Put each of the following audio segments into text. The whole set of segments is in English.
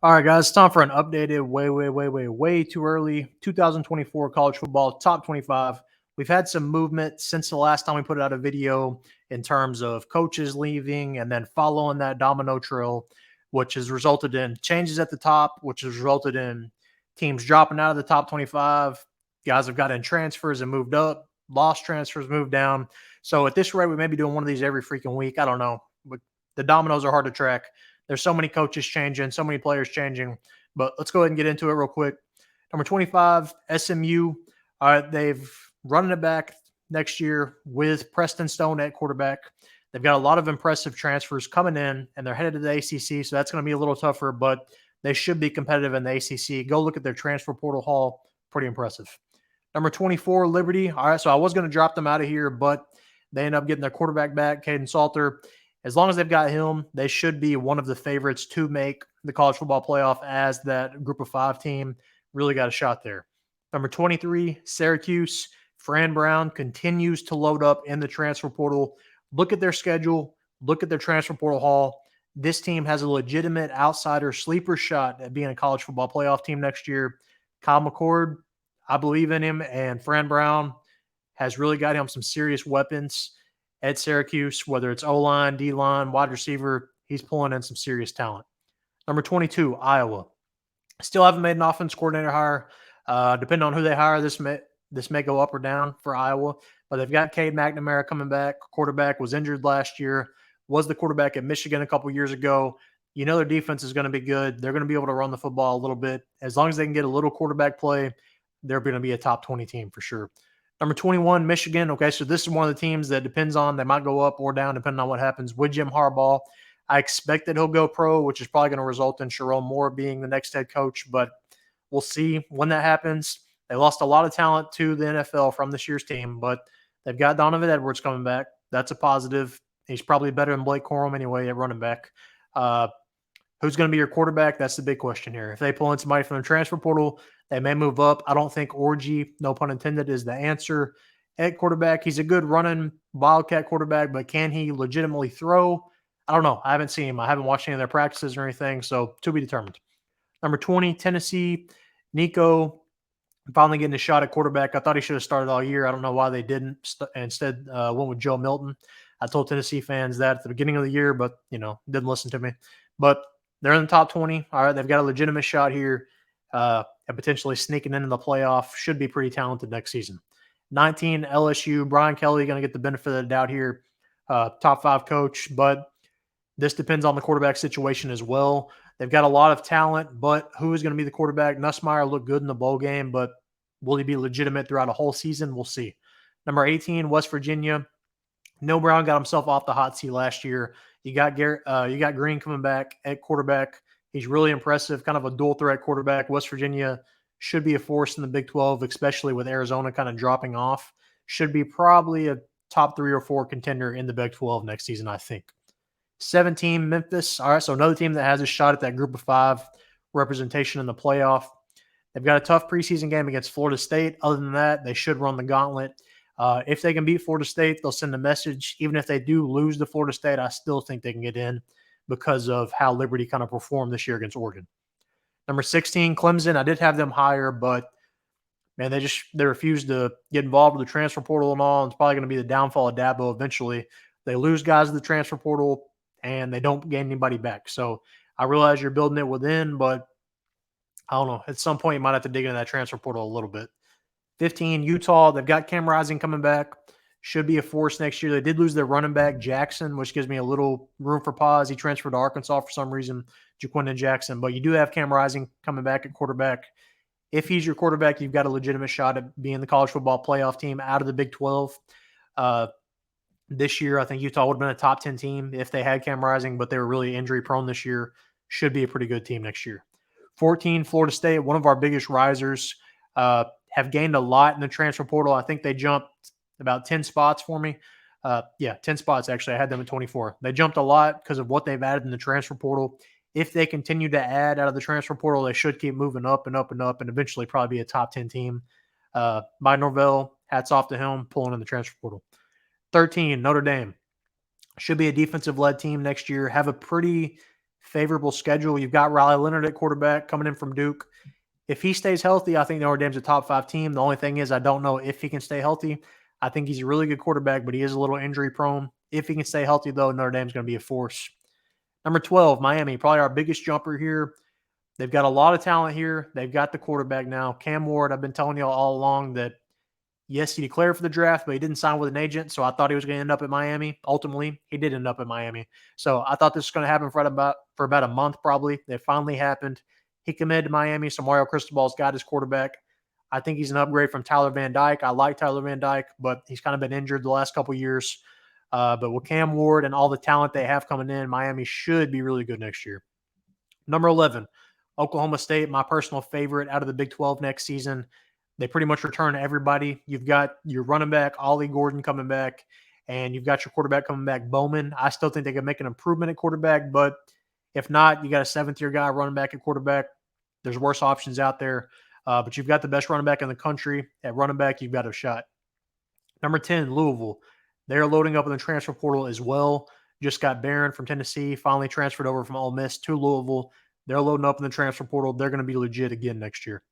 All right, guys, it's time for an updated, way too early 2024 college football top 25. We've had some movement since the last time we put out a video in terms of coaches leaving and then following that domino trail, which has resulted in changes at the top, which has resulted in teams dropping out of the top 25. Guys have got in transfers and moved up, lost transfers, moved down. So at this rate, we may be doing one of these every freaking week. I don't know. But the dominoes are hard to track. There's so many coaches changing, so many players changing. But let's go ahead and get into it real quick. Number 25, SMU. They've running it back next year with Preston Stone at quarterback. They've got a lot of impressive transfers coming in, and they're headed to the ACC, so that's going to be a little tougher, but they should be competitive in the ACC. Go look at their transfer portal haul. Pretty impressive. Number 24, Liberty. All right, so I was going to drop them out of here, but they end up getting their quarterback back, Kaidon Salter. As long as they've got him, they should be one of the favorites to make the college football playoff as that group of 5 team. Really got a shot there. Number 23, Syracuse. Fran Brown continues to load up in the transfer portal. Look at their schedule. Look at their transfer portal haul. This team has a legitimate outsider sleeper shot at being a college football playoff team next year. Kyle McCord, I believe in him, and Fran Brown has really got him some serious weapons at Syracuse, whether it's O-line, D-line, wide receiver. He's pulling in some serious talent. Number 22, Iowa. Still haven't made an offense coordinator hire. Depending on who they hire, this may go up or down for Iowa. But they've got Cade McNamara coming back. Quarterback was injured last year. Was the quarterback at Michigan a couple years ago. You know their defense is going to be good. They're going to be able to run the football a little bit. As long as they can get a little quarterback play, they're going to be a top 20 team for sure. Number 21, Michigan. Okay, so this is one of the teams that depends on, they might go up or down depending on what happens with Jim Harbaugh. I expect that he'll go pro, which is probably going to result in Sherrone Moore being the next head coach, but we'll see when that happens. They lost a lot of talent to the NFL from this year's team, but they've got Donovan Edwards coming back. That's a positive. He's probably better than Blake Corum anyway at running back. Who's going to be your quarterback? That's the big question here. If they pull in somebody from the transfer portal, they may move up. I don't think Orji, no pun intended, is the answer at quarterback. He's a good running Wildcat quarterback, but can he legitimately throw? I don't know. I haven't seen him. I haven't watched any of their practices or anything, so to be determined. Number 20, Tennessee. Nico finally getting a shot at quarterback. I thought he should have started all year. I don't know why they didn't. Instead, went with Joe Milton. I told Tennessee fans that at the beginning of the year, but, didn't listen to me. But they're in the top 20. All right, they've got a legitimate shot here at potentially sneaking into the playoff. Should be pretty talented next season. 19, LSU. Brian Kelly going to get the benefit of the doubt here. Top 5 coach, but this depends on the quarterback situation as well. They've got a lot of talent, but who is going to be the quarterback? Nussmeier looked good in the bowl game, but will he be legitimate throughout a whole season? We'll see. Number 18, West Virginia. Neal Brown got himself off the hot seat last year. You got Greene coming back at quarterback. He's really impressive, kind of a dual threat quarterback. West Virginia should be a force in the Big 12, especially with Arizona kind of dropping off. Should be probably a top 3 or 4 contender in the Big 12 next season, I think. 17, Memphis. All right, so another team that has a shot at that group of 5 representation in the playoff. They've got a tough preseason game against Florida State. Other than that, they should run the gauntlet. If they can beat Florida State, they'll send a message. Even if they do lose to Florida State, I still think they can get in because of how Liberty kind of performed this year against Oregon. Number 16, Clemson. I did have them higher, but, man, they refused to get involved with the transfer portal and all. It's probably going to be the downfall of Dabo eventually. They lose guys to the transfer portal, and they don't gain anybody back. So I realize you're building it within, but I don't know. At some point, you might have to dig into that transfer portal a little bit. 15, Utah. They've got Cam Rising coming back. Should be a force next year. They did lose their running back, Jaxson, which gives me a little room for pause. He transferred to Arkansas for some reason, Jaquindon Jackson. But you do have Cam Rising coming back at quarterback. If he's your quarterback, you've got a legitimate shot at being the college football playoff team out of the Big 12. This year, I think Utah would have been a top 10 team if they had Cam Rising, but they were really injury-prone this year. Should be a pretty good team next year. 14, Florida State, one of our biggest risers, have gained a lot in the transfer portal. I think they jumped about 10 spots for me. 10 spots, actually. I had them at 24. They jumped a lot because of what they've added in the transfer portal. If they continue to add out of the transfer portal, they should keep moving up and up and up and eventually probably be a top 10 team. Mike Norvell, hats off to him, pulling in the transfer portal. 13, Notre Dame. Should be a defensive-led team next year. Have a pretty favorable schedule. You've got Riley Leonard at quarterback coming in from Duke. If he stays healthy, I think Notre Dame's a top 5 team. The only thing is I don't know if he can stay healthy. I think he's a really good quarterback, but he is a little injury prone. If he can stay healthy, though, Notre Dame's going to be a force. Number 12, Miami, probably our biggest jumper here. They've got a lot of talent here. They've got the quarterback now. Cam Ward, I've been telling you all along that, yes, he declared for the draft, but he didn't sign with an agent, so I thought he was going to end up at Miami. Ultimately, he did end up at Miami. So I thought this was going to happen for about a month probably. It finally happened. He committed to Miami, so Mario Cristobal's got his quarterback. I think he's an upgrade from Tyler Van Dyke. I like Tyler Van Dyke, but he's kind of been injured the last couple of years. But with Cam Ward and all the talent they have coming in, Miami should be really good next year. Number 11, Oklahoma State, my personal favorite out of the Big 12 next season. They pretty much return everybody. You've got your running back, Ollie Gordon, coming back, and you've got your quarterback coming back, Bowman. I still think they can make an improvement at quarterback, but if not, you got a seventh-year guy running back at quarterback. There's worse options out there, but you've got the best running back in the country. At running back, you've got a shot. Number 10, Louisville. They're loading up in the transfer portal as well. Just got Barron from Tennessee, finally transferred over from Ole Miss to Louisville. They're loading up in the transfer portal. They're going to be legit again next year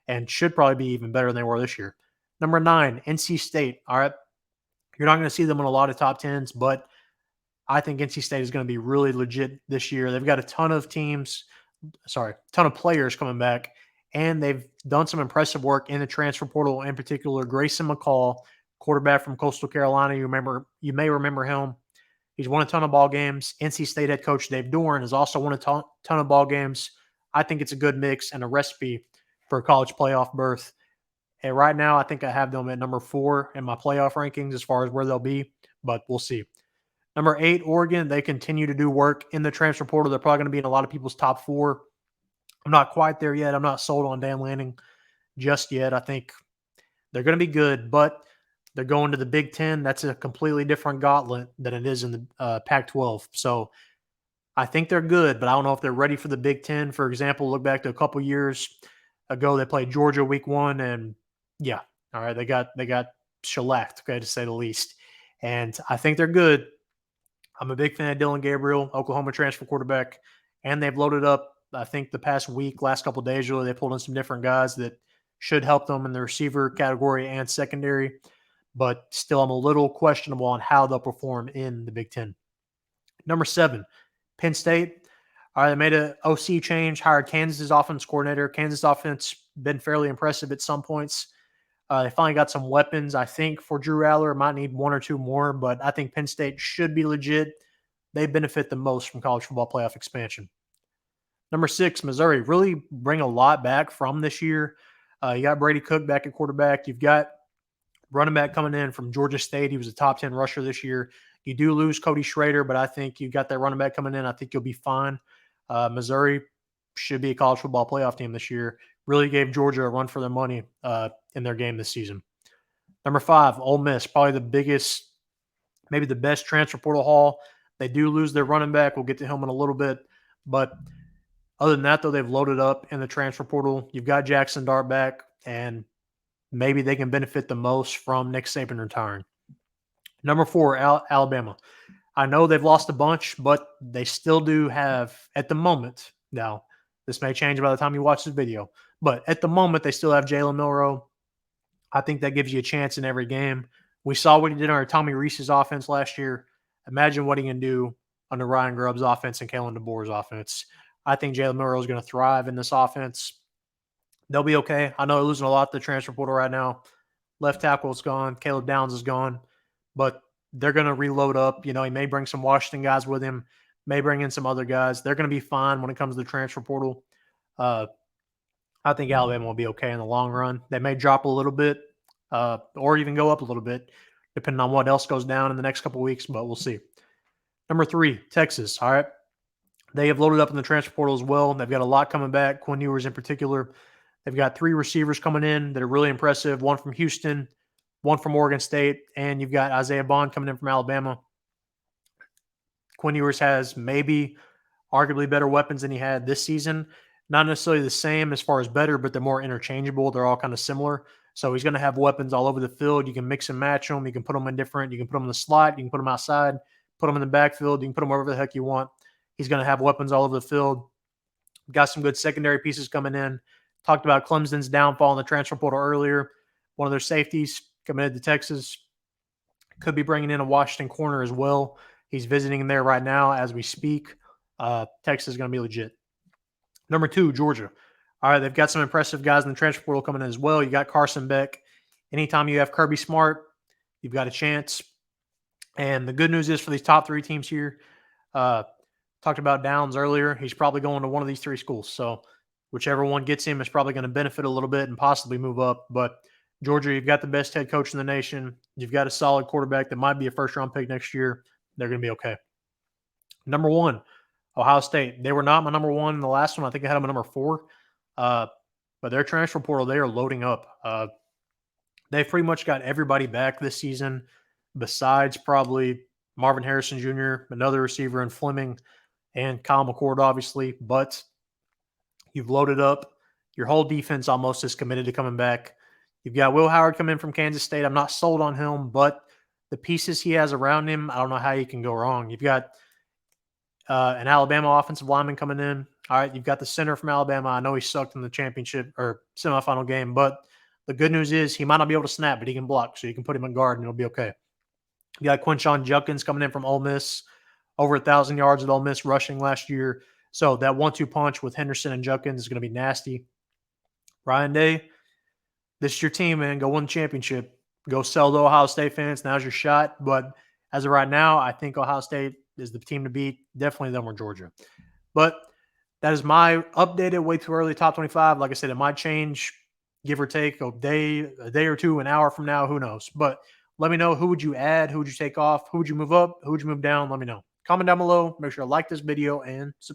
and should probably be even better than they were this year. Number 9, NC State. All right. You're not going to see them in a lot of top 10s, but I think NC State is going to be really legit this year. They've got a ton of players coming back, and they've done some impressive work in the transfer portal, in particular, Grayson McCall, quarterback from Coastal Carolina. You may remember him. He's won a ton of ball games. NC State head coach Dave Doeren has also won a ton of ball games. I think it's a good mix and a recipe for a college playoff berth. And right now, I think I have them at number 4 in my playoff rankings as far as where they'll be, but we'll see. Number 8, Oregon. They continue to do work in the transfer portal. They're probably going to be in a lot of people's top 4. I'm not quite there yet. I'm not sold on Dan Lanning just yet. I think they're going to be good, but they're going to the Big Ten. That's a completely different gauntlet than it is in the Pac-12. So I think they're good, but I don't know if they're ready for the Big Ten. For example, look back to a couple years ago, they played Georgia week 1, and yeah, all right, they got shellacked, okay, to say the least. And I think they're good. I'm a big fan of Dillon Gabriel, Oklahoma transfer quarterback, and they've loaded up, I think, the past week, last couple of days, really, they pulled in some different guys that should help them in the receiver category and secondary. But still, I'm a little questionable on how they'll perform in the Big Ten. Number 7, Penn State. All right, they made an OC change, hired Kansas' offense coordinator. Kansas offense been fairly impressive at some points. They finally got some weapons, I think, for Drew Aller. Might need 1 or 2 more, but I think Penn State should be legit. They benefit the most from college football playoff expansion. Number 6, Missouri. Really bring a lot back from this year. You got Brady Cook back at quarterback. You've got running back coming in from Georgia State. He was a top 10 rusher this year. You do lose Cody Schrader, but I think you got that running back coming in. I think you'll be fine. Missouri should be a college football playoff team this year. Really gave Georgia a run for their money in their game this season. Number 5, Ole Miss. Probably the biggest, maybe the best transfer portal haul. They do lose their running back. We'll get to him in a little bit. But other than that, though, they've loaded up in the transfer portal. You've got Jaxson Dart back, and maybe they can benefit the most from Nick Saban retiring. Number 4, Alabama. I know they've lost a bunch, but they still do have, at the moment, now, this may change by the time you watch this video, but at the moment, they still have Jalen Milroe. I think that gives you a chance in every game. We saw what he did under Tommy Rees's offense last year. Imagine what he can do under Ryan Grubb's offense and Kalen DeBoer's offense. I think Jalen Milroe is going to thrive in this offense. They'll be okay. I know they're losing a lot to the transfer portal right now. Left tackle is gone. Caleb Downs is gone. But they're going to reload up. You know, he may bring some Washington guys with him, may bring in some other guys. They're going to be fine when it comes to the transfer portal. I think Alabama will be okay in the long run. They may drop a little bit or even go up a little bit, depending on what else goes down in the next couple of weeks, but we'll see. Number 3, Texas. All right. They have loaded up in the transfer portal as well. They've got a lot coming back, Quinn Ewers in particular. They've got 3 receivers coming in that are really impressive, 1 from Houston, 1 from Oregon State, and you've got Isaiah Bond coming in from Alabama. Quinn Ewers has maybe arguably better weapons than he had this season. Not necessarily the same as far as better, but they're more interchangeable. They're all kind of similar. So he's going to have weapons all over the field. You can mix and match them. You can put them in different. You can put them in the slot. You can put them outside. Put them in the backfield. You can put them wherever the heck you want. He's going to have weapons all over the field. Got some good secondary pieces coming in. Talked about Clemson's downfall in the transfer portal earlier. One of their safeties committed to Texas. Could be bringing in a Washington corner as well. He's visiting there right now as we speak. Texas is going to be legit. Number 2, Georgia. All right, they've got some impressive guys in the transfer portal coming in as well. You got Carson Beck. Anytime you have Kirby Smart, you've got a chance. And the good news is for these top 3 teams here, talked about Downs earlier. He's probably going to one of these 3 schools. So whichever one gets him is probably going to benefit a little bit and possibly move up. But Georgia, you've got the best head coach in the nation. You've got a solid quarterback that might be a first-round pick next year. They're going to be okay. Number 1, Ohio State. They were not my number 1 in the last one. I think I had them at number 4. But their transfer portal, they are loading up. They've pretty much got everybody back this season besides probably Marvin Harrison Jr., another receiver in Fleming, and Kyle McCord, obviously. But you've loaded up. Your whole defense almost is committed to coming back. You've got Will Howard coming in from Kansas State. I'm not sold on him, but the pieces he has around him, I don't know how you can go wrong. You've got an Alabama offensive lineman coming in. All right, you've got the center from Alabama. I know he sucked in the championship or semifinal game, but the good news is he might not be able to snap, but he can block, so you can put him in guard and it'll be okay. You got Quinshon Judkins coming in from Ole Miss, over 1,000 yards at Ole Miss rushing last year. So that 1-2 punch with Henderson and Judkins is going to be nasty. Ryan Day, this is your team, man. Go win the championship. Go sell to Ohio State fans. Now's your shot. But as of right now, I think Ohio State is the team to beat. Definitely them or Georgia. But that is my updated way too early top 25. Like I said, it might change, give or take a day or two, an hour from now. Who knows? But let me know, who would you add? Who would you take off? Who would you move up? Who would you move down? Let me know. Comment down below. Make sure to like this video and subscribe.